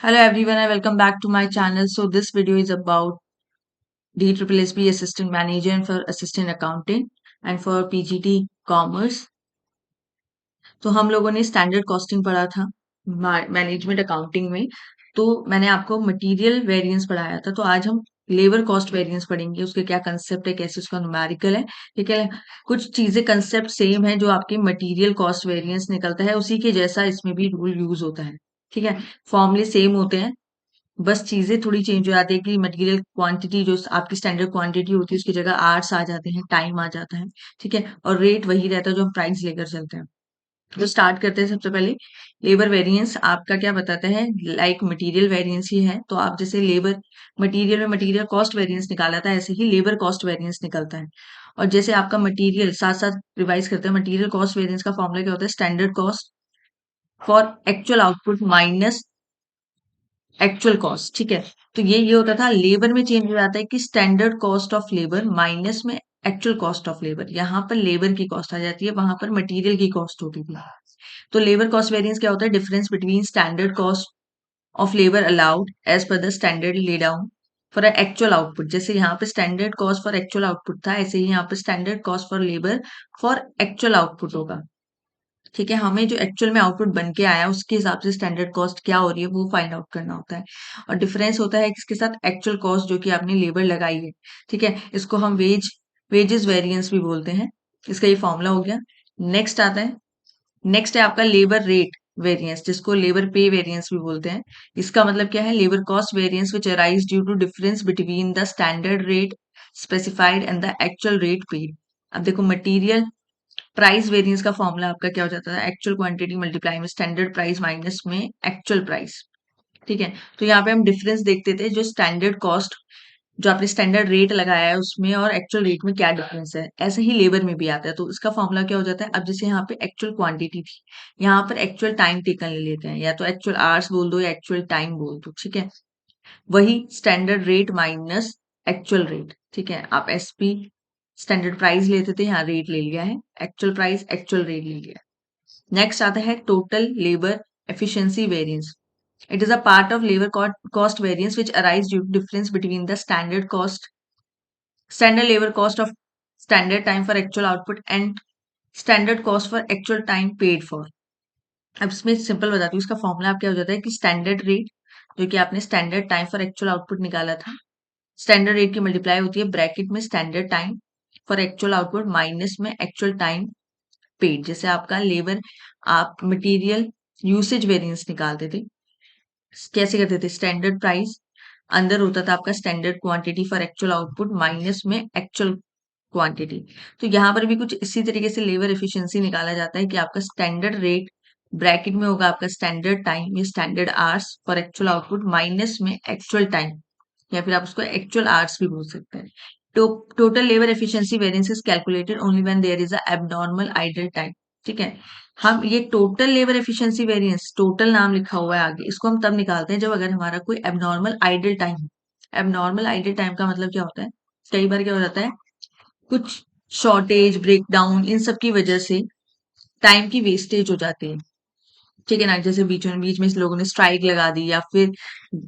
Hello everyone and welcome back to my channel. So this video is about DSSB Assistant Manager and for Assistant Accountant and for PGT Commerce. तो हम लोगों ने standard costing पढ़ा था management accounting में। तो मैंने आपको मटेरियल वेरिएंस पढ़ाया था। तो आज हम लेबर कॉस्ट वेरिएंस पढ़ेंगे, उसके क्या कंसेप्ट है, कैसे उसका न्यूमेरिकल है। ठीक है, कुछ चीजें कंसेप्ट सेम है जो आपके मटेरियल कॉस्ट वेरिएंस निकलता है, उसी के जैसा इसमें भी रूल यूज होता है। ठीक है, फॉर्मूले सेम होते हैं, बस चीजें थोड़ी चेंज हो जाती है कि मटेरियल क्वांटिटी जो आपकी स्टैंडर्ड क्वांटिटी होती है उसकी जगह आर्ट्स आ जाते हैं, टाइम आ जाता है। ठीक है, और रेट वही रहता है जो हम प्राइस लेकर चलते हैं। तो स्टार्ट करते हैं सबसे पहले। लेबर वेरिएंस आपका क्या बताता है, लाइक मटेरियल वेरिएंस ही है। तो आप जैसे लेबर मटेरियल में मटेरियल कॉस्ट वेरिएंस निकाला था, ऐसे ही लेबर कॉस्ट वेरिएंस निकलता है। और जैसे आपका मटेरियल, साथ साथ रिवाइज करते हैं, मटेरियल कॉस्ट वेरिएंस का फॉर्मूला क्या होता है, standard cost for actual output minus actual cost. ठीक है, तो ये होता था। लेबर में चेंज हो जाता है कि standard cost of labour minus में एक्चुअल कॉस्ट ऑफ लेबर। यहाँ पर लेबर की कॉस्ट आ जाती है, वहां पर मटेरियल की कॉस्ट होती थी। तो लेबर कॉस्ट वेरिएंस क्या होता है, difference between standard cost of labour allowed as per the standard laid down for actual output. जैसे यहाँ पे standard cost for actual output था, ऐसे ही यहाँ पे standard cost for labour for actual output होगा। ठीक है, हमें जो एक्चुअल में आउटपुट बन के आया उसके हिसाब से स्टैंडर्ड कॉस्ट क्या हो रही है वो फाइंड आउट करना होता है। और डिफरेंस होता है इसके साथ एक्चुअल कॉस्ट जो कि आपने लेबर लगाई है। ठीक है, इसको हम वेजेस वेरिएंस भी बोलते हैं। इसका ये फॉर्मूला हो गया। नेक्स्ट आता है, नेक्स्ट है आपका लेबर रेट वेरिएंस, जिसको लेबर पे वेरिएंस भी बोलते हैं। इसका मतलब क्या है, labour cost variance which arise due to difference between the standard rate specified and the actual rate paid. अब देखो, मटेरियल प्राइस वेरिएंस का फॉर्मूला आपका क्या हो जाता है, एक्चुअल क्वांटिटी मल्टीप्लाई में स्टैंडर्ड प्राइस माइनस में एक्चुअल प्राइस। ठीक है, तो यहाँ पे हम डिफरेंस देखते थे, जो स्टैंडर्ड कॉस्ट जो आपने स्टैंडर्ड रेट लगाया है उसमें और एक्चुअल रेट में क्या डिफरेंस है। ऐसे ही लेबर में भी आता है। तो इसका फॉर्मूला क्या हो जाता है, अब जैसे यहाँ पे एक्चुअल क्वांटिटी थी, यहाँ पर एक्चुअल टाइम टेकन ले लेते हैं, या तो एक्चुअल आवर्स बोल दो या एक्चुअल टाइम बोल दो। ठीक है, वही standard rate minus actual rate. ठीक है, आप एसपी स्टैंडर्ड प्राइस लेते थे, यहाँ रेट ले लिया है, एक्चुअल प्राइस एक्चुअल रेट ले लिया है। नेक्स्ट आता है total labour efficiency variance. It is a part of labor cost variance which arise due to difference between the standard labor cost of standard time for actual output and standard cost for actual time paid for. अब इसमें simple बताती हूँ, इसका formula आप क्या हो जाता है कि स्टैंडर्ड रेट जो कि आपने standard time for actual output निकाला था, स्टैंडर्ड रेट की मल्टीप्लाई होती है ब्रैकेट में standard time for actual output minus में एक्चुअल टाइम पेड। जैसे आपका लेबर, आप मटेरियल यूसेज वेरिएंस निकालते थे, कैसे करते थे, स्टैंडर्ड प्राइस अंदर होता था आपका standard quantity for actual output minus में एक्चुअल क्वांटिटी। तो यहाँ पर भी कुछ इसी तरीके से लेबर एफिशिएंसी निकाला जाता है कि आपका स्टैंडर्ड रेट ब्रैकेट में होगा आपका स्टैंडर्ड टाइम या standard hours for actual output minus में एक्चुअल टाइम, या फिर आप उसको एक्चुअल आवर्स भी बोल सकते हैं। तो total labour efficiency variance is calculated only when there is a abnormal idle time. ठीक है, हम ये total labour efficiency variance, total नाम लिखा हुआ है आगे, इसको हम तब निकालते हैं जब अगर हमारा कोई एबनॉर्मल आइडल टाइम हो। एबनॉर्मल आइडल टाइम का मतलब क्या होता है, कई बार क्या हो जाता है, कुछ शॉर्टेज, ब्रेकडाउन, इन सब की वजह से टाइम की वेस्टेज हो जाती है। ठीक है ना, जैसे बीच में इस लोगों ने स्ट्राइक लगा दी, या फिर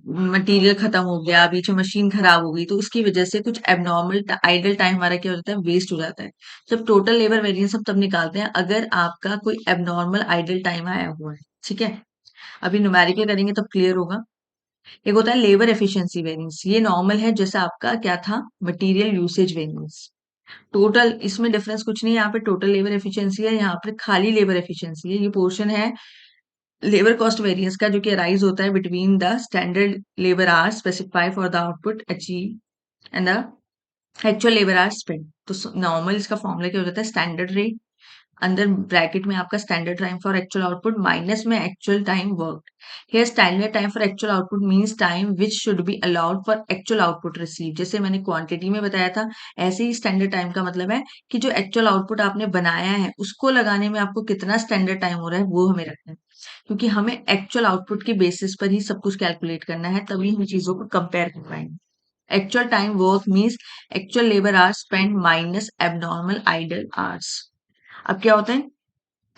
मटेरियल खत्म हो गया, बीच में मशीन खराब हो गई, तो उसकी वजह से कुछ एबनॉर्मल आइडल टाइम हमारा क्या हो जाता है, वेस्ट हो जाता है। जब टोटल लेबर वेरिएंस हम तब निकालते हैं अगर आपका कोई एबनॉर्मल आइडल टाइम आया हुआ है। ठीक है, अभी न्यूमेरिकल करेंगे तब क्लियर होगा। एक होता है लेबर एफिशिएंसी वेरिएंस, ये नॉर्मल है, जैसा आपका क्या था, मटेरियल यूसेज वेरिएंस। टोटल, इसमें डिफरेंस कुछ नहीं है, यहाँ पे टोटल लेबर एफिशिएंसी है, यहाँ पे खाली लेबर एफिशिएंसी है। ये पोर्शन है लेबर कॉस्ट वेरिएंस का जो कि अराइज होता है between the standard labour our specify for the output achieve and the actual labour our spend. तो नॉर्मल इसका फॉर्मूला क्या हो जाता है, स्टैंडर्ड रेट अंदर ब्रैकेट में आपका standard time for actual output minus में actual time work. Here standard time for actual output means time which should be allowed for actual output receive. जैसे मैंने क्वांटिटी में बताया था, ऐसे ही स्टैंडर्ड टाइम का मतलब है कि जो एक्चुअल आउटपुट आपने बनाया है उसको लगाने में आपको कितना स्टैंडर्ड टाइम हो रहा है वो हमें रखना है, क्योंकि हमें एक्चुअल आउटपुट के बेसिस पर ही सब कुछ कैलकुलेट करना है, तभी हम चीजों को कंपेयर कर पाएंगे। Actual time work means actual labour hours spend minus abnormal idle hours. अब क्या होता है,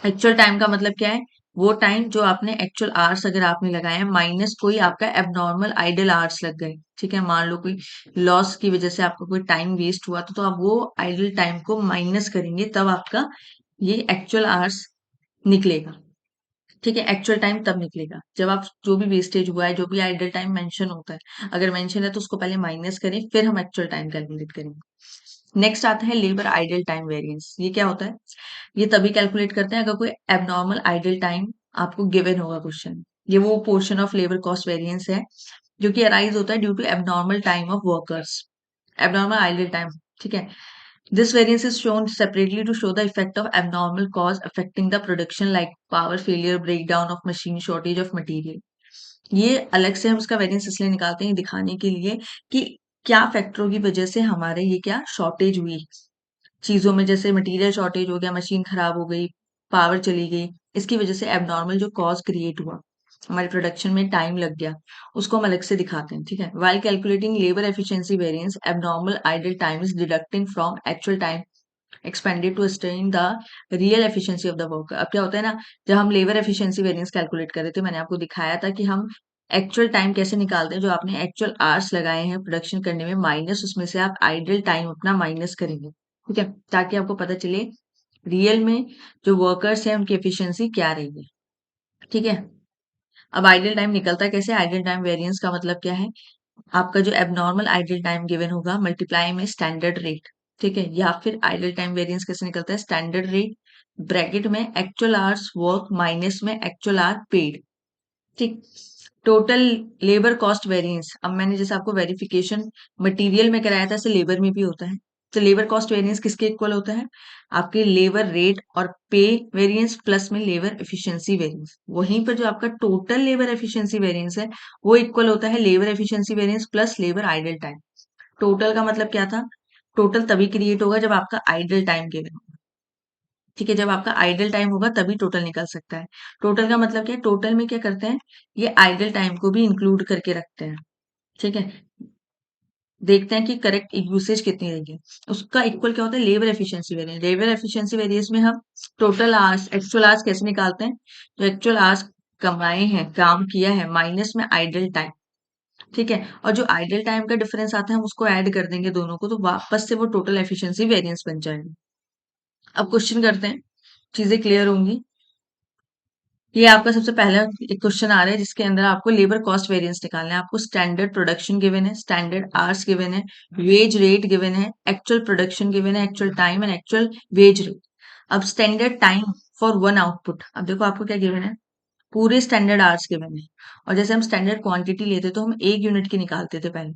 एक्चुअल टाइम का मतलब क्या है, वो टाइम जो आपने एक्चुअल आवर्स अगर आपने लगाए हैं माइनस कोई आपका एबनॉर्मल आइडल आवर्स लग गए, ठीक है, मान लो कोई लॉस की वजह से आपका कोई टाइम वेस्ट हुआ तो आप वो आइडल टाइम को माइनस करेंगे तब आपका ये एक्चुअल आवर्स निकलेगा। ठीक है, एक्चुअल टाइम तब निकलेगा जब आप जो भी वेस्टेज हुआ है, जो भी आइडल टाइम मेंशन होता है, अगर मेंशन है तो उसको पहले माइनस करें फिर हम एक्चुअल टाइम कैलकुलेट करेंगे। नेक्स्ट आता है लेबर आइडल टाइम वेरिएंस। ये क्या होता है? ये तभी कैलकुलेट करते हैं अगर कोई एबनॉर्मल आइडल टाइम आपको गिवन होगा क्वेश्चन। ये वो portion of labour cost variance है जो कि अराइज होता है due to abnormal time of workers, abnormal idle time. ठीक है, this variance is shown separately to show the effect of abnormal cause affecting the production like power failure, breakdown of machine, shortage of material. ये अलग से हम उसका variance इसलिए निकालते हैं दिखाने के लिए कि क्या फैक्टरों की वजह से हमारे ये क्या शॉर्टेज हुई चीजों में, जैसे मटेरियल शॉर्टेज हो गया, मशीन खराब हो गई, पावर चली गई, इसकी वजह से एबनॉर्मल जो कॉज क्रिएट हुआ, हमारे प्रोडक्शन में टाइम लग गया, उसको हम अलग से दिखाते हैं। ठीक है, while calculating labour efficiency variance abnormal idle time is deducting from actual time expended to stain the real efficiency of the work. अब क्या होता है ना, जब हम लेबर एफिशिएंसी वेरिएंस कैलकुलेट कर रहे थे मैंने आपको दिखाया था कि हम एक्चुअल टाइम कैसे निकालते हैं, जो आपने एक्चुअल आवर्स लगाए हैं प्रोडक्शन करने में माइनस उसमें से आप आइडल टाइम अपना माइनस करेंगे। ठीक है, ताकि आपको पता चले रियल में जो वर्कर्स हैं उनकी एफिशिएंसी क्या रही है। ठीक है, अब आइडल टाइम निकलता है कैसे? आइडल टाइम वेरिएंस का मतलब क्या है? आपका जो एबनॉर्मल आइडल टाइम गिवन होगा मल्टीप्लाई में स्टैंडर्ड रेट। ठीक है, या फिर आइडल टाइम वेरिएंस कैसे निकलता है? स्टैंडर्ड रेट ब्रैकेट में एक्चुअल आवर्स वर्क माइनस में एक्चुअल आवर पेड। ठीक, टोटल लेबर कॉस्ट वेरिएंस। अब मैंने जैसे आपको वेरिफिकेशन मटेरियल में कराया था ऐसे लेबर में भी होता है। तो लेबर कॉस्ट वेरिएंस किसके इक्वल होता है? आपके लेबर रेट और पे वेरिएंस प्लस में लेबर एफिशिएंसी वेरिएंस। वहीं पर जो आपका टोटल लेबर एफिशिएंसी वेरिएंस है वो इक्वल होता है labour efficiency variance plus labour idle time. Total का मतलब क्या था? टोटल तभी क्रिएट होगा जब आपका आइडल टाइम गिवन हो। ठीक है, जब आपका आइडल टाइम होगा तभी टोटल निकल सकता है। टोटल का मतलब क्या है? टोटल में क्या करते हैं, ये आइडल टाइम को भी इंक्लूड करके रखते हैं। ठीक है, देखते हैं कि करेक्ट यूसेज कितनी रहेगी। उसका इक्वल क्या होता है? Labour efficiency variance. Labour efficiency variance में हम टोटल आवर्स एक्चुअल आवर्स कैसे निकालते हैं? जो एक्चुअल आवर्स कमाए हैं, काम किया है, माइनस में आइडल टाइम। ठीक है, और जो आइडल टाइम का डिफरेंस आता है हम उसको ऐड कर देंगे दोनों को, तो वापस से वो टोटल एफिशिएंसी वेरिएंस बन जाएगा। अब क्वेश्चन करते हैं, चीजें क्लियर होंगी। ये आपका सबसे पहला एक क्वेश्चन आ रहा है जिसके अंदर आपको लेबर कॉस्ट वेरिएंस निकालना है। आपको स्टैंडर्ड प्रोडक्शन गिवन है, स्टैंडर्ड आवर्स गिवन है, वेज रेट गिवन है, एक्चुअल प्रोडक्शन गिवन है, actual time and actual wage rate. अब standard time for one output, अब देखो आपको क्या गिवन है? पूरे स्टैंडर्ड आवर्स गिवन है। और जैसे हम स्टैंडर्ड क्वांटिटी लेते तो हम एक यूनिट की निकालते थे पहले,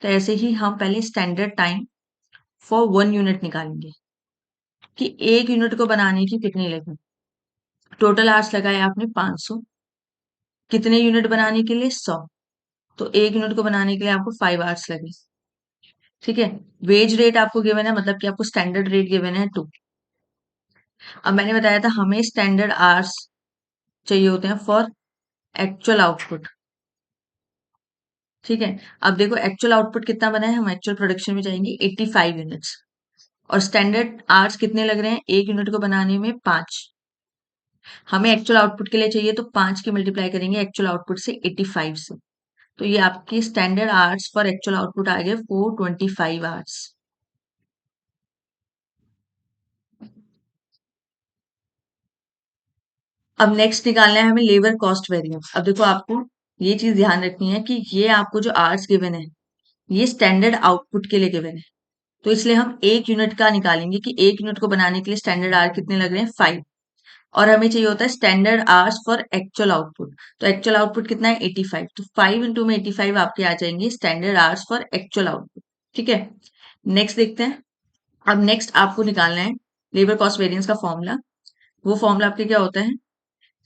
तो ऐसे ही हम पहले standard time for one unit निकालेंगे कि एक यूनिट को बनाने की कितनी लगी। टोटल आवर्स लगाए आपने 500, कितने यूनिट बनाने के लिए? 100। तो एक यूनिट को बनाने के लिए आपको 5 आवर्स लगे। ठीक है, वेज रेट आपको गिवन है, मतलब कि आपको स्टैंडर्ड रेट गिवन है 2। अब मैंने बताया था हमें स्टैंडर्ड आवर्स चाहिए होते हैं फॉर एक्चुअल आउटपुट। ठीक है, अब देखो एक्चुअल आउटपुट कितना बना है, हम एक्चुअल प्रोडक्शन में जाएंगे 85 यूनिट्स, और स्टैंडर्ड आवर्स कितने लग रहे हैं एक यूनिट को बनाने में? 5। हमें एक्चुअल आउटपुट के लिए चाहिए तो 5 की मल्टीप्लाई करेंगे एक्चुअल आउटपुट से 85 से, तो ये आपकी standard hours for actual output आ गए 425 आवर्स। अब नेक्स्ट निकालना है हमें लेबर कॉस्ट वेरिएंस। अब देखो आपको ये चीज ध्यान रखनी है कि ये आपको जो आवर्स गिवन है ये स्टैंडर्ड आउटपुट के लिए गिवन है, तो इसलिए हम एक यूनिट का निकालेंगे कि एक यूनिट को बनाने के लिए स्टैंडर्ड आवर कितने लग रहे हैं? 5। और हमें चाहिए होता है standard hours for actual output, तो एक्चुअल आउटपुट कितना है? 85। तो 5 इंटू में 85 आपके आ जाएंगे standard hours for actual output. ठीक है, नेक्स्ट देखते हैं। अब नेक्स्ट आपको निकालना है लेबर कॉस्ट वेरिएंस का फॉर्मूला। वो फॉर्मूला आपके क्या होता है?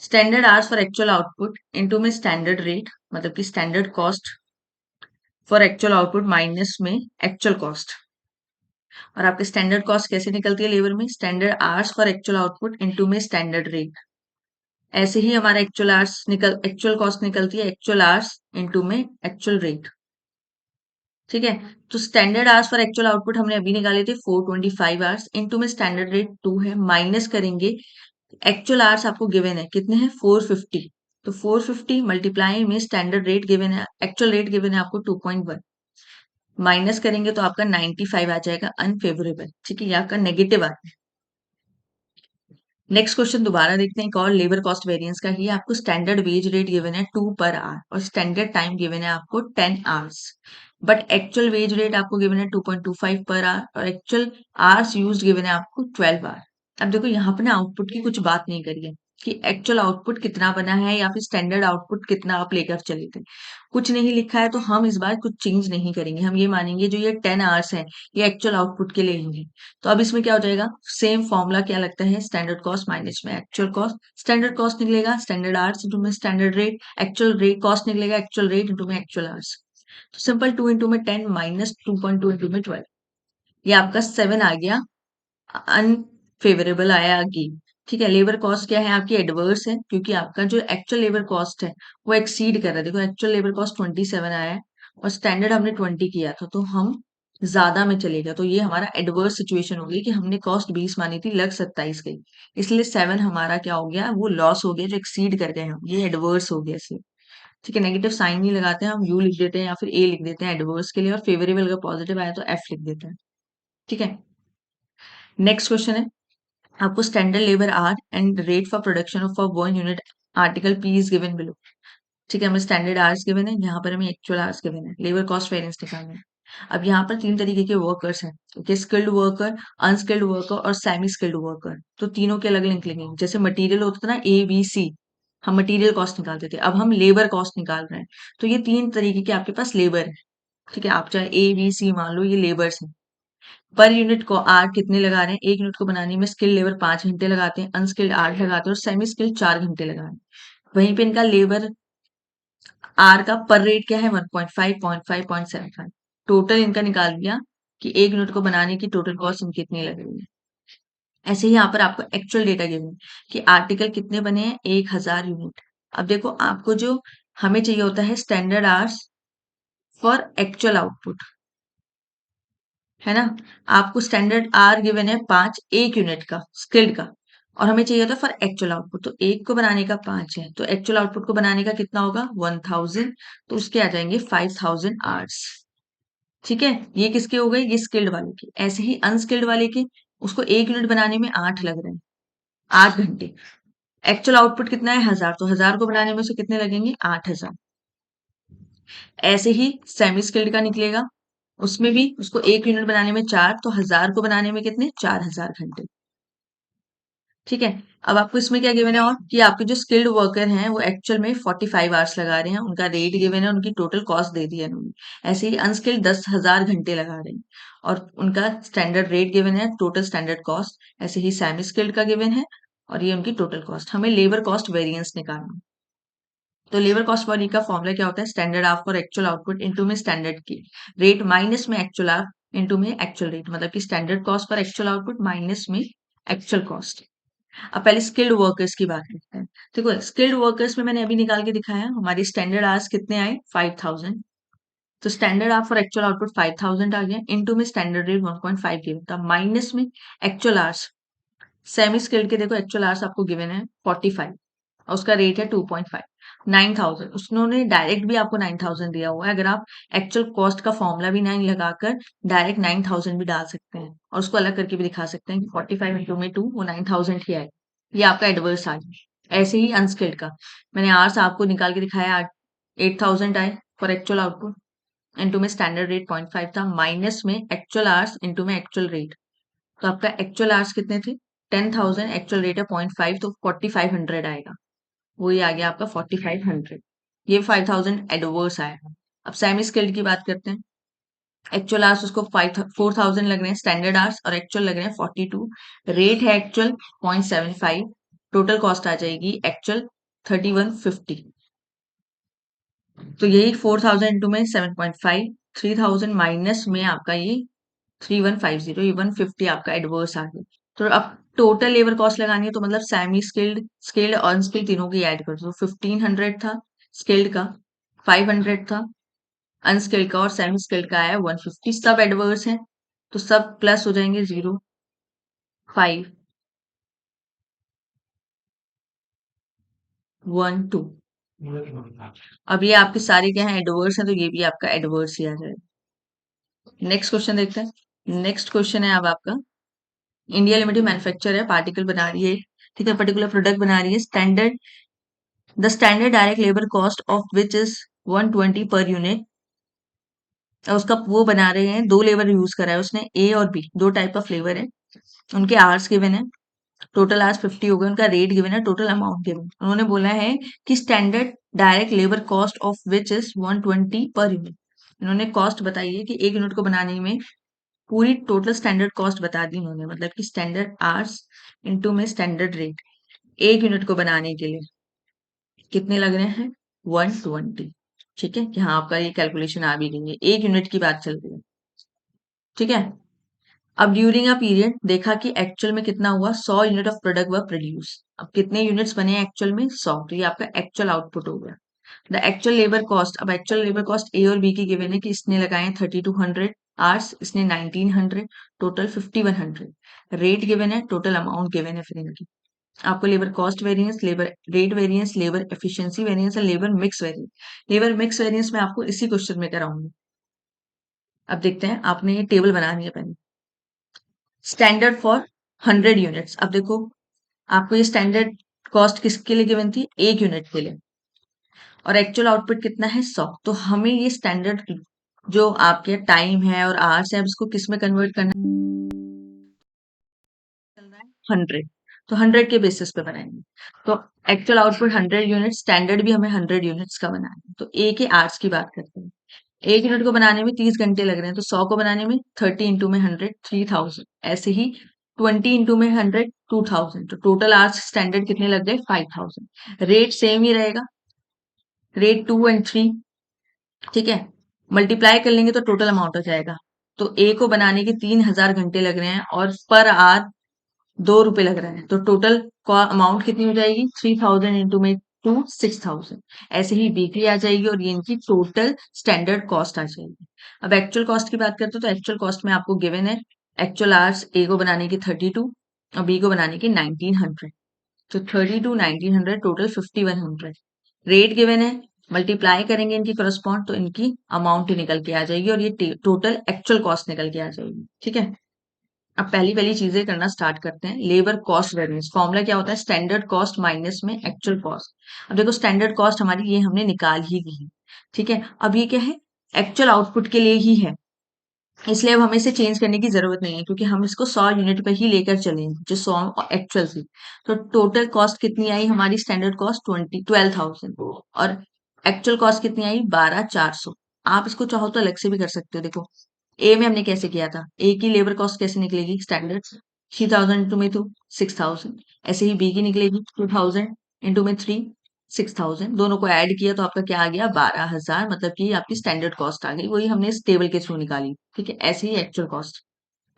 Standard hours for actual output into में स्टैंडर्ड रेट, मतलब कि standard cost for actual output minus में एक्चुअल कॉस्ट। और आपके स्टैंडर्ड कॉस्ट कैसे निकलती है लेबर में? Standard hours for actual output into में स्टैंडर्ड रेट। ऐसे ही हमारा एक्चुअल कॉस्ट निकलती है एक्चुअल आवर्स इनटू में एक्चुअल रेट। ठीक है, तो standard hours for actual output हमने अभी निकाले थे 425 आवर्स, इनटू में स्टैंडर्ड रेट 2 है, माइनस करेंगे एक्चुअल आवर्स आपको गिवन है, कितने हैं 450। तो 450 मल्टीप्लाई में स्टैंडर्ड रेट गिवन है, एक्चुअल रेट गिवन है आपको 2.1, माइनस करेंगे तो आपका 95 आ जाएगा अनफेवरेबल। ठीक है, ये आपका नेगेटिव आ। नेक्स्ट क्वेश्चन दोबारा देखते हैं, एक और लेबर कॉस्ट वेरिएंस का ही है। आपको स्टैंडर्ड वेज रेट गिवन है 2 पर आवर और स्टैंडर्ड टाइम गिवन है आपको 10 hours, but actual wage rate आपको गिवन है 2.25 पर आवर और एक्चुअल आवर्स यूज्ड गिवन है आपको 12 आवर। अब देखो यहाँ पर ना आउटपुट की कुछ बात नहीं करी है कि एक्चुअल आउटपुट कितना बना है या फिर स्टैंडर्ड आउटपुट कितना आप लेकर चले थे, कुछ नहीं लिखा है। तो हम इस बार कुछ चेंज नहीं करेंगे, हम ये मानेंगे जो ये 10 आवर्स है ये एक्चुअल आउटपुट के लिए ही है। तो अब इसमें क्या हो जाएगा, सेम फॉर्मूला क्या लगता है, स्टैंडर्ड कॉस्ट माइनस में एक्चुअल कॉस्ट। स्टैंडर्ड कॉस्ट निकलेगा स्टैंडर्ड आवर्स इंटू में standard rate, actual rate cost निकलेगा एक्चुअल रेट इंटू में एक्चुअल आवर्स। तो सिंपल 2 इंटू में 10 माइनस 2.2 इंटू में 12, ये आपका 7 आ गया, अनफेवरेबल आया अगेन। ठीक है, लेबर कॉस्ट क्या है आपकी एडवर्स है, क्योंकि आपका जो एक्चुअल लेबर कॉस्ट है वो एक्सीड कर रहा है। देखो एक्चुअल लेबर कॉस्ट 27 आया है और स्टैंडर्ड हमने 20 किया था, तो हम ज्यादा में चलेगा, तो ये हमारा एडवर्स सिचुएशन हो गई कि हमने कॉस्ट 20 मानी थी, लग 27 गई, इसलिए 7 हमारा क्या हो गया, वो लॉस हो गया जो एक्सीड कर गए हम, ये एडवर्स हो गया इसलिए। ठीक है, नेगेटिव साइन नहीं लगाते हैं हम, यू लिख देते हैं या फिर ए लिख देते हैं एडवर्स के लिए, और फेवरेबल अगर पॉजिटिव आया तो एफ लिख देते हैं। ठीक है, नेक्स्ट क्वेश्चन है, आपको standard labour our and rate for production of for 1 unit article P is given below. ठीक है, हमें स्टैंडर्ड आवर्स गिवन है, यहाँ पर हमें एक्चुअल आवर्स गिवन है, लेबर कॉस्ट वेरिएंस निकालना है। अब यहाँ पर तीन तरीके के वर्कर्स हैं, okay, skilled worker, unskilled worker और सेमी स्किल्ड वर्कर। तो तीनों के अलग लिंक लेंगे, जैसे मटेरियल होता था ना ए बी सी, हम मटेरियल कॉस्ट निकालते थे, अब हम लेबर कॉस्ट निकाल रहे हैं। तो ये तीन तरीके के आपके पास लेबर है। ठीक है, आप चाहे ए बी सी मान लो, ये लेबर्स हैं। पर यूनिट को आर कितने लगा रहे हैं, एक यूनिट को बनाने में स्किल्ड लेबर 5 घंटे लगाते हैं, अनस्किल्ड 8 लगाते हैं और सेमी स्किल्ड 4 घंटे लगा रहे हैं। वहीं पे इनका लेबर आर का पर रेट क्या है 1.5 0.5 0.75, टोटल इनका निकाल लिया कि एक यूनिट को बनाने की टोटल कॉस्ट इनकी कितनी लग रही है। ऐसे ही यहाँ पर आपको एक्चुअल डेटा गिवन कि आर्टिकल कितने बने हैं 1000 यूनिट। अब देखो आपको जो हमें चाहिए होता है standard hours for actual output, है ना। आपको स्टैंडर्ड आर गिवन है 5 एक यूनिट का स्किल्ड का, और हमें चाहिए होता है फॉर एक्चुअल आउटपुट, तो एक को बनाने का 5 है, तो एक्चुअल आउटपुट को बनाने का कितना होगा 1000, तो उसके आ जाएंगे 5000 आवर्स। ठीक है, ये किसके हो गए, ये स्किल्ड वाले के। ऐसे ही अनस्किल्ड वाले के, उसको एक यूनिट बनाने में 8 लग रहे हैं, 8 घंटे। एक्चुअल आउटपुट कितना है 1000, तो 1000 को बनाने में उसे कितने लगेंगे 8000। ऐसे ही सेमी स्किल्ड का निकलेगा, उसमें भी उसको एक यूनिट बनाने में 4, तो 1000 को बनाने में कितने 4000 घंटे। ठीक है, अब आपको इसमें क्या गिवन है और कि आपके जो स्किल्ड वर्कर हैं वो एक्चुअल में 45 आवर्स लगा रहे हैं, उनका रेट गिवन है, उनकी टोटल कॉस्ट दे दी है उन्होंने। ऐसे ही अनस्किल्ड 10,000 घंटे लगा रहे हैं और उनका स्टैंडर्ड रेट गिवन है, टोटल स्टैंडर्ड कॉस्ट। ऐसे ही सेमी स्किल्ड का गिवन है और ये उनकी टोटल कॉस्ट। हमें लेबर कॉस्ट वेरिएंस निकालना है। तो लेबर कॉस्ट फॉर का फॉर्मूला क्या होता है, standard hour for actual output into में स्टैंडर्ड की रेट माइनस में एक्चुअल आवर इनटू में एक्चुअल रेट, मतलब कि standard cost for actual output minus में एक्चुअल कॉस्ट। अब पहले स्किल्ड वर्कर्स की बात करते हैं। देखो स्किल्ड वर्कर्स में मैंने अभी निकाल के दिखाया, हमारी स्टैंडर्ड आवर्स कितने आए 5000, तो standard hour for actual output 5000 आ गया, इनटू में स्टैंडर्ड रेट 1.5 गिवन था, माइनस में एक्चुअल आवर्स। सेमी स्किल्ड के देखो एक्चुअल आवर्स आपको गिवन है 45 और उसका रेट है 2.5, 9000। उन्होंने डायरेक्ट भी आपको 9000 दिया हुआ है, अगर आप एक्चुअल कॉस्ट का फॉर्मूला भी 9 लगाकर डायरेक्ट 9000 भी डाल सकते हैं और उसको अलग करके भी दिखा सकते हैं कि 45 इंटू में 2 वो 9000 ही आए। ये आपका एडवर्स आ गया। ऐसे ही अनस्किल्ड का मैंने आवर्स आपको निकाल के दिखाया, 8000 आए फॉर एक्चुअल आउटपुट, इनटू में स्टैंडर्ड रेट 0.5 था, माइनस में एक्चुअल आवर्स इनटू में एक्चुअल रेट। तो आपका एक्चुअल आवर्स कितने थे 10,000, एक्चुअल रेट है 0.5, तो 4500 आएगा, वही आ गया आपका 4500। ये 5000 एडवर्स आया। अब सेमी स्किल्ड की बात करते हैं। एक्चुअल आवर्स उसको 4000 लग रहे हैं स्टैंडर्ड आवर्स और एक्चुअल लग रहे हैं 42, रेट है एक्चुअल 0.75, टोटल कॉस्ट आ जाएगी एक्चुअल 3150। तो यही 4000 इंटू में 7.5, 3000 माइनस में आपका ये 3150, ये 150 आपका एडवर्स आ गया। तो अब टोटल लेबर कॉस्ट लगानी है, तो मतलब सेमी स्किल्ड स्किल्ड और अनस्किल्ड तीनों की ऐड कर दो। 1500 था स्किल्ड का, 500 था अनस्किल्ड का और सेमी स्किल्ड का आया 150, सब एडवर्स हैं तो सब प्लस हो जाएंगे 0, 5, 1 2। अब ये आपके सारे क्या है, एडवर्स हैं, तो ये भी आपका एडवर्स ही आ जाएगा। नेक्स्ट क्वेश्चन देखते हैं। नेक्स्ट क्वेश्चन है अब आपका, इंडिया लिमिटेड मैन्युफैक्चर है, पार्टिकल बना रही है, ठीक है, पर्टिकुलर प्रोडक्ट बना रही है, standard the standard direct labour cost of which is 120 per unit. और उसका वो बना रहे हैं, दो लेबर यूज करा है उसने, ए और बी, दो टाइप ऑफ लेबर है, उनके आवर्स गिवन है, टोटल आवर्स 50 हो गए, उनका रेट गिवन है, टोटल अमाउंट गिवन। उन्होंने बोला है कि standard direct labour cost of which is 120 per unit. इन्होंने कॉस्ट बताई है कि एक यूनिट को बनाने में पूरी टोटल स्टैंडर्ड कॉस्ट बता दी उन्होंने, मतलब कि स्टैंडर्ड आवर्स इनटू में स्टैंडर्ड रेट, एक यूनिट को बनाने के लिए कितने लग रहे हैं, 120। ठीक है, कि हाँ आपका ये कैलकुलेशन आ भी गई है, एक यूनिट की बात चल रही है। ठीक है, अब ड्यूरिंग अ पीरियड देखा कि एक्चुअल में कितना हुआ, 100 unit of product were produce. अब कितने यूनिट्स बने एक्चुअल में, 100, तो ये आपका एक्चुअल आउटपुट हो गया। द एक्चुअल लेबर कॉस्ट, अब एक्चुअल लेबर कॉस्ट ए और बी की गिवन है कि इसने लगाए 3200 आवर्स, इसने 1900, टोटल 5100। रेट गिवन है, टोटल अमाउंट गिवन है, फिर इनकी आपको labour cost variance, labour rate variance, labour efficiency variance और labour mix variance. Labour mix variance में आपको इसी क्वेश्चन में कराऊंगी। अब देखते हैं, आपने ये टेबल बनानी है पहले, स्टैंडर्ड फॉर 100 यूनिट्स। अब देखो आपको ये स्टैंडर्ड कॉस्ट किसके लिए गिवन थी, एक यूनिट के लिए, और एक्चुअल आउटपुट कितना है, 100। तो हमें ये स्टैंडर्ड जो आपके टाइम है और आवर्स है, अब इसको किस में कन्वर्ट करना चल रहा है, 100, तो 100 के बेसिस पे बनाएंगे। तो एक्चुअल आउटपुट 100 यूनिट, स्टैंडर्ड भी हमें 100 यूनिट्स का बनाना है। तो ए के आवर्स की बात करते हैं, एक यूनिट को बनाने में 30 घंटे लग रहे हैं, तो 100 को बनाने में 30 इंटू में 100 3000, ऐसे ही 20 इंटू में 100 2000, तो टोटल आवर्स स्टैंडर्ड कितने लग गए, 5000। रेट सेम ही रहेगा, रेट 2 एंड 3, ठीक है, मल्टीप्लाई कर लेंगे तो टोटल अमाउंट हो जाएगा। तो ए को बनाने के 3000 घंटे लग रहे हैं और पर आवर 2 रुपए लग रहा है, तो टोटल अमाउंट कितनी हो जाएगी, 3000 इंटू में 2 6000। ऐसे ही बिक्री आ जाएगी और ये इनकी टोटल स्टैंडर्ड कॉस्ट आ जाएगी। अब एक्चुअल कॉस्ट की बात करते हैं, तो एक्चुअल कॉस्ट में आपको गिवन है, एक्चुअल आवर्स ए को बनाने की 32 और बी को बनाने की 1900, तो 32 1900 टोटल 5100। रेट गिवन है, मल्टीप्लाई करेंगे इनकी करस्पॉन्ड, तो इनकी अमाउंट ही निकल के आ जाएगी और ये टोटल एक्चुअल कॉस्ट निकल के आ जाएगी। ठीक है, अब पहली पहली चीजें करना स्टार्ट करते हैं। लेबर कॉस्ट वेरिएंस फॉर्मूला क्या होता है, स्टैंडर्ड कॉस्ट माइनस में एक्चुअल कॉस्ट। अब देखो स्टैंडर्ड कॉस्ट हमारी ये हमने निकाल ही ली है, ठीक है, अब ये क्या है, एक्चुअल आउटपुट के लिए ही है, इसलिए अब हमें इसे चेंज करने की जरूरत नहीं है, क्योंकि हम इसको 100 यूनिट पे ही लेकर चलेंगे, जो 100 एक्चुअल थी। तो टोटल कॉस्ट कितनी आई हमारी, स्टैंडर्ड कॉस्ट 12,000 और एक्चुअल कॉस्ट कितनी आई, 12,400। आप इसको चाहो तो अलग से भी कर सकते हो। देखो ए में हमने कैसे किया था, ए की लेबर कॉस्ट कैसे निकलेगी, स्टैंडर्ड 3000 इंटू में 2 6000, ऐसे ही बी की निकलेगी 2000 इंटू में 3 6000, दोनों को ऐड किया तो आपका क्या आ गया, 12,000, मतलब कि आपकी स्टैंडर्ड कॉस्ट आ गई, वही हमने इस टेबल के थ्रू निकाली। ठीक है, ऐसे ही एक्चुअल कॉस्ट,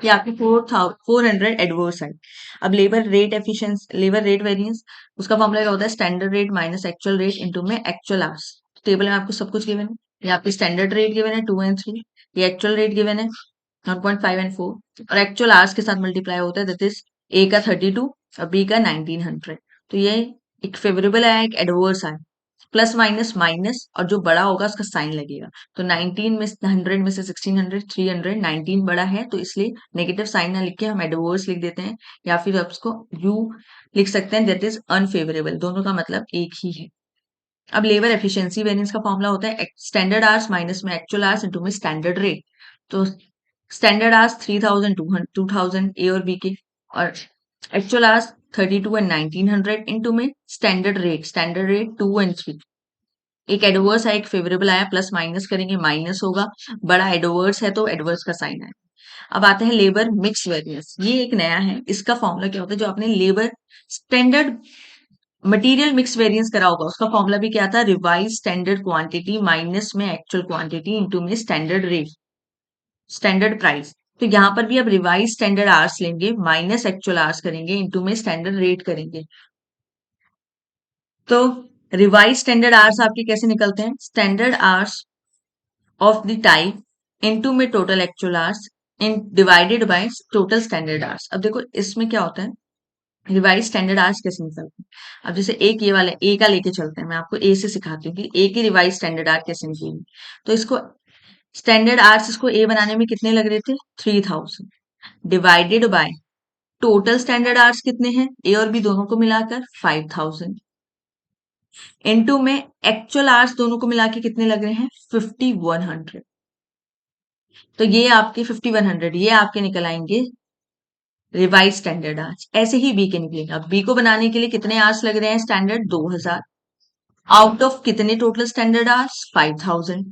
ये आपकी 400 एडवर्स है। अब labour rate efficiency, labour rate variance, उसका फॉर्मूला क्या होता है, standard rate minus actual rate into में एक्चुअल आवर्स। टेबल में आपको सब कुछ गिवन है, ये आपकी स्टैंडर्ड रेट गिवन है 2 एंड 3, ये एक्चुअल रेट गिवन है 1.5 एंड 4, और एक्चुअल आवर्स के साथ मल्टीप्लाई होता है, दैट इज ए का 32 और बी का 1900। तो ये एक फेवरेबल आया, एक एडवर्स आया, प्लस माइनस माइनस, और जो बड़ा होगा उसका साइन लगेगा। तो 19 में 100 में से 1600 300, 19 बड़ा है, तो इसलिए नेगेटिव साइन ना लिख के हम एडवर्स लिख देते हैं, या फिर आप उसको यू लिख सकते हैं, दैट इज अनफेवरेबल, दोनों का मतलब एक ही है। अब लेबर एफिशिएंसी वेरिएंस का फॉर्मूला होता है स्टैंडर्ड आवर्स माइनस में एक्चुअल आवर्स इनटू में स्टैंडर्ड रेट। तो स्टैंडर्ड आवर्स 3000 2000 ए और बी के, और एक्चुअल आवर्स 32 एंड 1900 इनटू में स्टैंडर्ड रेट 2 एंड 3। एक एडवर्स है, एक फेवरेबल आया, प्लस माइनस करेंगे माइनस होगा, बड़ा एडवर्स है तो एडवर्स का साइन है। अब आते हैं लेबर मिक्स वेरिएंस, ये एक नया है, इसका फॉर्मूला क्या होता है, जो आपने labour standard material mix variance करा होगा, उसका फॉर्मूला भी क्या था, रिवाइज स्टैंडर्ड क्वांटिटी माइनस में एक्चुअल क्वांटिटी इनटू में स्टैंडर्ड रेट, स्टैंडर्ड प्राइस। तो यहाँ पर भी अब रिवाइज स्टैंडर्ड आवर्स लेंगे, माइनस एक्चुअल आवर्स करेंगे, इनटू में स्टैंडर्ड रेट करेंगे। तो रिवाइज स्टैंडर्ड आवर्स आपके कैसे निकलते हैं, standard hours of the type into में total actual hours in divided by total standard hours. अब देखो इसमें क्या होता है, रिवाइज स्टैंडर्ड आवर्स कैसे निकलते हैं? अब जैसे एक ये वाला ए का लेके चलते हैं, मैं आपको ए से सिखाती हूँ कि ए की रिवाइज स्टैंडर्ड आवर्स कैसे निकलेगी। तो इसको स्टैंडर्ड आवर्स इसको ए बनाने में कितने लग रहे थे? 3000 divided by total standard hours कितने हैं ए और बी दोनों को मिलाकर 5000 इनटू में एक्चुअल आवर्स दोनों को मिला के कितने लग रहे हैं? 5100। तो ये आपके 5100 ये आपके निकल आएंगे रिवाइज स्टैंडर्ड आवर्स। ऐसे ही बी के निकलेंगे। अब बी को बनाने के लिए कितने आवर्स लग रहे हैं स्टैंडर्ड? 2000 आउट ऑफ कितने टोटल स्टैंडर्ड आवर्स? 5000।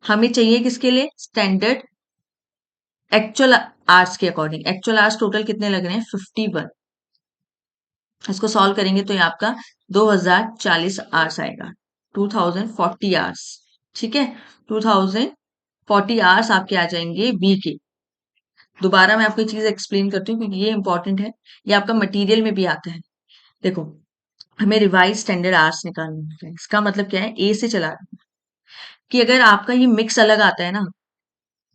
हमें चाहिए किसके लिए? स्टैंडर्ड एक्चुअल आवर्स के अकॉर्डिंग। एक्चुअल आवर्स टोटल कितने लग रहे हैं? 51। इसको सॉल्व करेंगे तो ये आपका 2040 आवर्स आएगा। 2040 आवर्स। ठीक है, 2040 आवर्स आपके आ जाएंगे बी के। दोबारा मैं आपको ये चीज एक्सप्लेन करती हूँ क्योंकि ये इंपॉर्टेंट है, ये आपका मटेरियल में भी आता है। देखो, हमें रिवाइज स्टैंडर्ड आवर्स निकालना है। इसका मतलब क्या है? ए से चला रहे हैं कि अगर आपका ये मिक्स अलग आता है ना,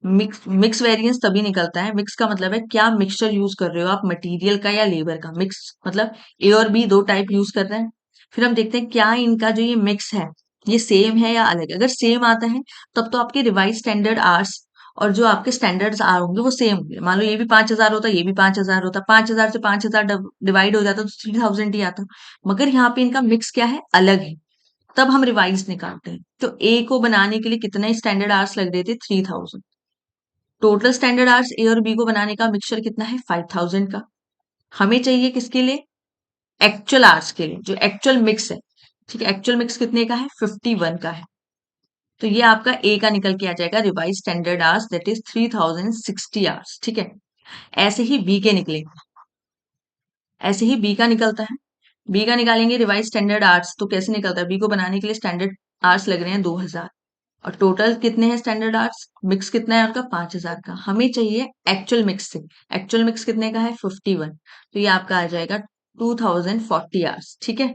मिक्स वेरिएंस तभी निकलता है। मिक्स का मतलब है क्या मिक्सचर यूज कर रहे हो आप, मटेरियल का या लेबर का। मिक्स मतलब ए और बी दो टाइप यूज कर रहे हैं। फिर हम देखते हैं क्या इनका जो ये मिक्स है ये सेम है या अलग है। अगर सेम आता है तब तो आपके रिवाइज स्टैंडर्ड आवर्स और जो आपके स्टैंडर्ड्स आर होंगे वो सेम होंगे। मान लो ये भी 5000 होता, ये भी 5000 होता, 5000 से 5000 डिवाइड हो जाता तो 3000 ही आता। मगर यहाँ पे इनका मिक्स क्या है? अलग है। तब हम रिवाइज निकालते हैं। तो ए को बनाने के लिए कितने स्टैंडर्ड आवर्स लग रहे थे? 3000। टोटल स्टैंडर्ड आवर्स ए और बी को बनाने का मिक्सचर कितना है? 5000 का। हमें चाहिए किसके लिए? एक्चुअल आवर्स के लिए, जो एक्चुअल मिक्स है। ठीक है, एक्चुअल मिक्स कितने का है? 51 का है। तो ये आपका ए का निकल के आ जाएगा revise standard hours, that is 3060 hours. ठीक है, ऐसे ही बी के निकलेंगे। ऐसे ही बी का निकलता है। बी का निकालेंगे रिवाइज स्टैंडर्ड आवर्स तो कैसे निकलता है? बी को बनाने के लिए स्टैंडर्ड आवर्स लग रहे हैं 2000 और टोटल कितने हैं स्टैंडर्ड आवर्स? मिक्स कितना है उनका? 5000 का। हमें चाहिए एक्चुअल मिक्स से। एक्चुअल मिक्स कितने का है? 51। तो ये आपका आ जाएगा 2040 आवर्स। ठीक है,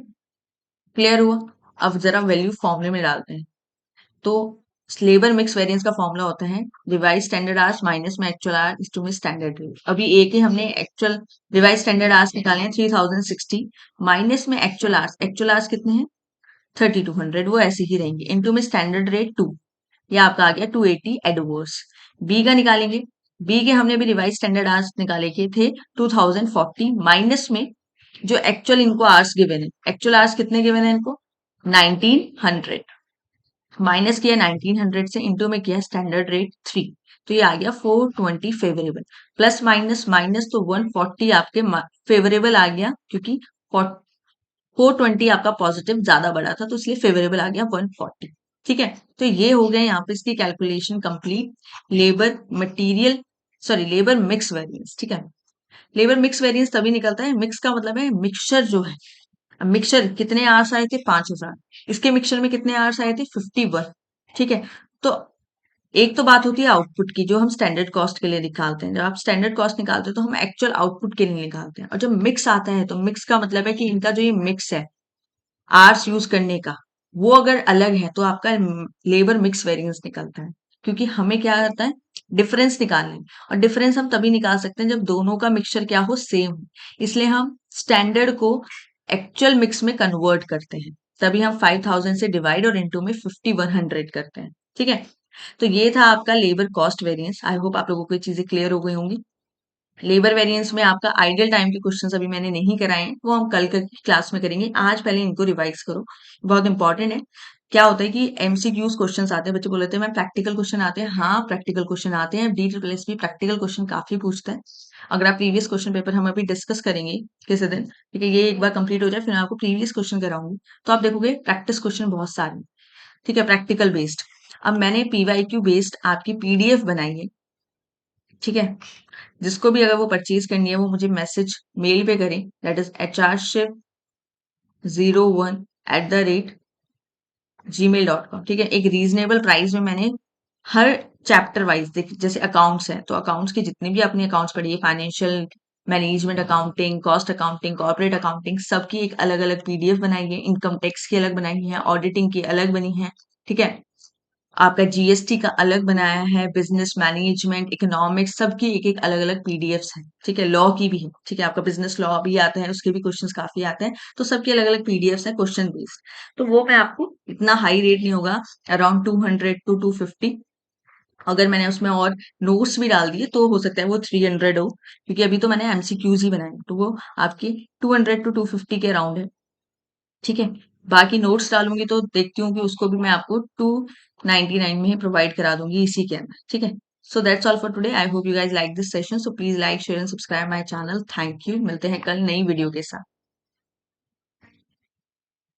क्लियर हुआ? अब जरा वैल्यू फॉर्मूले में डालते हैं। तो लेबर मिक्स वेरिएंस का फॉर्मूला होता है रिवाइज स्टैंडर्ड आवर्स माइनस में एक्चुअल आवर्स इस टू में स्टैंडर्ड रेट। अभी एक ही हमने एक्चुअल रिवाइज स्टैंडर्ड आवर्स निकाले हैं 3060 माइनस में एक्चुअल आवर्स। एक्चुअल आवर्स कितने हैं? 3200, वो ऐसे ही रहेंगे। इनटू में स्टैंडर्ड रेट 2, ये आपका आ गया 280 एडवर्स। बी का निकालेंगे। बी के हमने भी रिवाइज स्टैंडर्ड आवर्स निकाले के थे 2040 माइनस में जो एक्चुअल इनको आवर्स गिवन है। एक्चुअल आवर्स कितने गिवन है इनको? 1900। माइनस किया 1900 से, इंटू में किया स्टैंडर्ड रेट 3, तो ये आ गया 420 फेवरेबल। प्लस माइनस माइनस तो 140 आपके फेवरेबल आ गया क्योंकि 420 आपका पॉजिटिव ज्यादा बड़ा था तो इसलिए फेवरेबल आ गया 140। ठीक है, तो ये हो गया यहाँ पे इसकी calculation complete. Labour material sorry labour mix variance. ठीक है, लेबर मिक्स वेरिएंस तभी निकलता है, मिक्स का मतलब है मिक्सचर जो है। अब मिक्सचर कितने आवर्स आए थे? 5000। इसके मिक्सचर में कितने आवर्स आए थे? 51। ठीक है, तो एक तो बात होती है आउटपुट की जो हम स्टैंडर्ड कॉस्ट के लिए निकालते हैं। जब आप स्टैंडर्ड कॉस्ट निकालते हो तो हम एक्चुअल आउटपुट के लिए निकालते हैं। और जब मिक्स आता है तो मिक्स का मतलब है कि इनका जो ये मिक्स है आर्स यूज करने का वो अगर अलग है तो आपका लेबर मिक्स वेरिएंस निकलता है। क्योंकि हमें क्या करता है? डिफरेंस निकालना है। और डिफरेंस हम तभी निकाल सकते हैं जब दोनों का मिक्सचर क्या हो? सेम हो। इसलिए हम स्टैंडर्ड को एक्चुअल मिक्स में कन्वर्ट करते हैं। तभी हम 5000 से डिवाइड और इनटू में 5100 करते हैं। ठीक है, तो ये था आपका labour cost variance. I hope आप लोगों को ये चीजें क्लियर हो गई होंगी। लेबर वेरिएंस में आपका आइडियल टाइम के क्वेश्चंस अभी मैंने नहीं कराए हैं, वो हम कल की क्लास में करेंगे। आज पहले इनको रिवाइज करो, बहुत इंपॉर्टेंट है। क्या होता है कि एमसीक्यूज क्वेश्चंस आते हैं, बच्चे बोलते हैं मैम प्रैक्टिकल क्वेश्चन आते हैं। हाँ, प्रैक्टिकल क्वेश्चन आते हैं। डी ट्रिपल एस भी प्रैक्टिकल क्वेश्चन काफी पूछता है। अगर आप प्रीवियस क्वेश्चन पेपर हम अभी डिस्कस करेंगे किसी दिन, ठीक है, ये एक बार कंप्लीट हो जाए फिर मैं आपको प्रीवियस क्वेश्चन कराऊंगी, तो आप देखोगे प्रैक्टिस क्वेश्चन बहुत सारे। ठीक है, प्रैक्टिकल बेस्ड। अब मैंने पीवाईक्यू बेस्ड आपकी पीडीएफ बनाई है। ठीक है, जिसको भी अगर वो परचेज करनी है वो मुझे मैसेज मेल पे करें, दैट इज hrship01@gmail.com। ठीक है, एक रीजनेबल प्राइस में मैंने हर चैप्टर वाइज देख, जैसे अकाउंट्स है तो अकाउंट्स की जितनी भी अपनी अकाउंट्स पढ़िए, financial management accounting, cost accounting, corporate accounting, सबकी एक अलग अलग पीडीएफ बनाई है। इनकम टैक्स की अलग बनाई है, ऑडिटिंग की अलग बनी है। ठीक है, आपका जीएसटी का अलग बनाया है, बिजनेस मैनेजमेंट, इकोनॉमिक्स सबकी एक-एक अलग-अलग पीडीएफ्स हैं, ठीक है? लॉ की भी है, ठीक है? आपका बिजनेस लॉ भी आता है, उसके भी क्वेश्चंस काफ़ी आते हैं, तो सबकी अलग-अलग पीडीएफ्स हैं क्वेश्चन बेस्ड। तो वो मैं आपको इतना हाई रेट नहीं होगा, अराउंड 200 टू 250। अगर मैंने उसमें और नोट्स भी डाल दिए तो हो सकता है वो 300 हो, क्योंकि अभी तो मैंने एमसीक्यूज ही बनाए हैं, तो वो आपकी 200 टू 250 के अराउंड है, ठीक है? बाकी नोट्स डालूँगी तो देखती हूँ कि उसको भी मैं आपको 299 में ही प्रोवाइड करा दूँगी इसी के अंदर, ठीक है? So that's all for today. I hope you guys like this session, so please like, share and subscribe my channel. Thank you. मिलते हैं कल नई वीडियो के साथ।